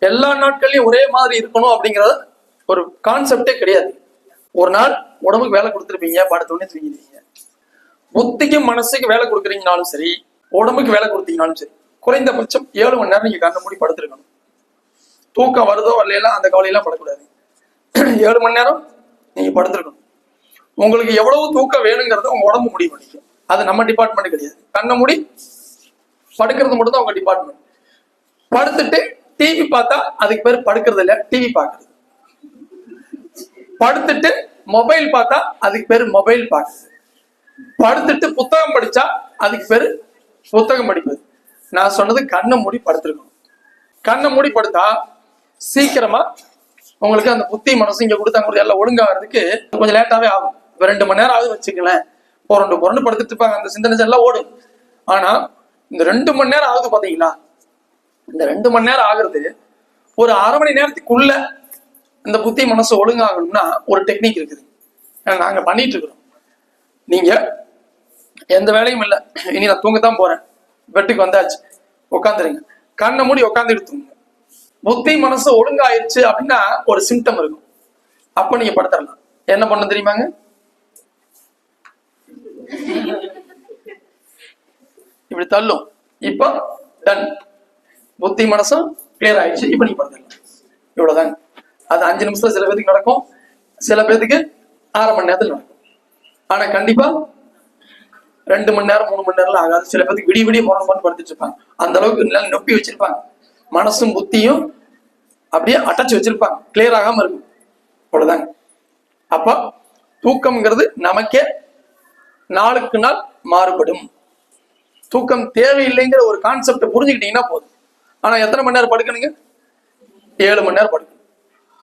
எல்லா நாட்கள்லயும் ஒரே மாதிரி இருக்கணும் அப்படிங்கறது ஒரு கான்செப்டே கிடையாது. ஒரு நாள் உடம்புக்கு வேலை கொடுத்துருப்பீங்க, படுத்தோடனே தூங்கிடுவீங்க. புத்திக்கும் மனசுக்கு வேலை கொடுக்குறீங்கனாலும் சரி, உடம்புக்கு வேலை கொடுத்தீங்கனாலும் சரி, குறைந்தபட்சம் 7 மணி நேரம் நீங்க கண்ணை மூடி படுத்திருக்கணும். தூக்கம் வருதோ வரலாம் அந்த கவலையெல்லாம் படக்கூடாது. 7 மணி நேரம் நீங்க படுத்திருக்கணும். உங்களுக்கு எவ்வளவு தூக்கம் வேணுங்கிறத உங்க உடம்பு முடிவு பண்ணிக்கும். அது நம்ம டிபார்ட்மெண்ட் கிடையாது. கண்ணை மூடி படுக்கிறது மட்டும் தான் உங்க டிபார்ட்மெண்ட். படுத்துட்டு டிவி பார்த்தா அதுக்கு பேர் படுக்கிறது இல்ல, டிவி பார்க்கறது. படுத்துட்டு மொபைல் பார்த்தா அதுக்கு பேரு மொபைல் பார்க்கறது. படுத்துட்டு புத்தகம் படிச்சா அதுக்கு பேரு புத்தகம் படிப்பது. நான் சொன்னது கண்ணை மூடி படுத்திருக்கணும். கண்ணை மூடி படுத்தா சீக்கிரமா உங்களுக்கு அந்த புத்தி மனசு இங்க கொடுத்தாங்க எல்லாம் ஒழுங்காகிறதுக்கு கொஞ்சம் லேட்டாவே ஆகும். 2 மணி நேரம் ஆகுது வச்சுக்கலேன். புரண்டு படுத்துட்டு இருப்பாங்க, அந்த சிந்தனை எல்லாம் ஓடும். ஆனா இந்த 2 மணி நேரம் ஆகுது பாத்தீங்களா, இந்த 2 மணி நேரம் ஆகுறது ஒரு அரை மணி நேரத்துக்குள்ள இந்த புத்தி மனசு ஒழுங்காகணும்னா ஒரு டெக்னிக் இருக்குது. நாங்க பண்ணிட்டு இருக்கிறோம். நீங்க எந்த வேலையும் இல்லை, இனி நான் தூங்கத்தான் போறேன், பெட்டுக்கு வந்தாச்சு, உட்காந்துருங்க. கண்ணை மூடி உட்காந்துட்டு தூங்குங்க. புத்தி மனசு ஒழுங்காயிருச்சு அப்படின்னா ஒரு சிம்டம் இருக்கும். அப்ப நீங்க படுத்துடலாம். என்ன பண்ண தெரியுமாங்க? இப்படி தள்ளும். இப்ப டன், புத்தி மனசும் கிளியர் ஆயிடுச்சு. இப்ப நீங்க படுத்துடலாம். இவ்வளவுதாங்க. அது 5 நிமிஷத்துல சில பேருக்கு நடக்கும், சில பேருக்கு 1/2 மணி நேரத்துல நடக்கும். ஆனா கண்டிப்பா 2 மணி நேரம் 3 மணி நேரம் ஆகாது. சில பேருக்கு விடிய போன படுத்துட்டு இருப்பாங்க. அந்த அளவுக்கு நொப்பி வச்சிருப்பாங்க. மனசும் புத்தியும் அப்படியே அடைச்சு வச்சிருப்பாங்க, கிளியர் ஆகாம இருக்கும். அவ்வளவுதாங்க. அப்ப தூக்கம்ங்கிறது நமக்கே நாளுக்கு நாள் மாறுபடும். தூக்கம் தேவையில்லைங்கிற ஒரு கான்செப்டை புரிஞ்சுக்கிட்டீங்கன்னா போதும். ஆனா எத்தனை மணி நேரம் படுக்கணுங்க? 7 மணி நேரம் படுக்கணும்.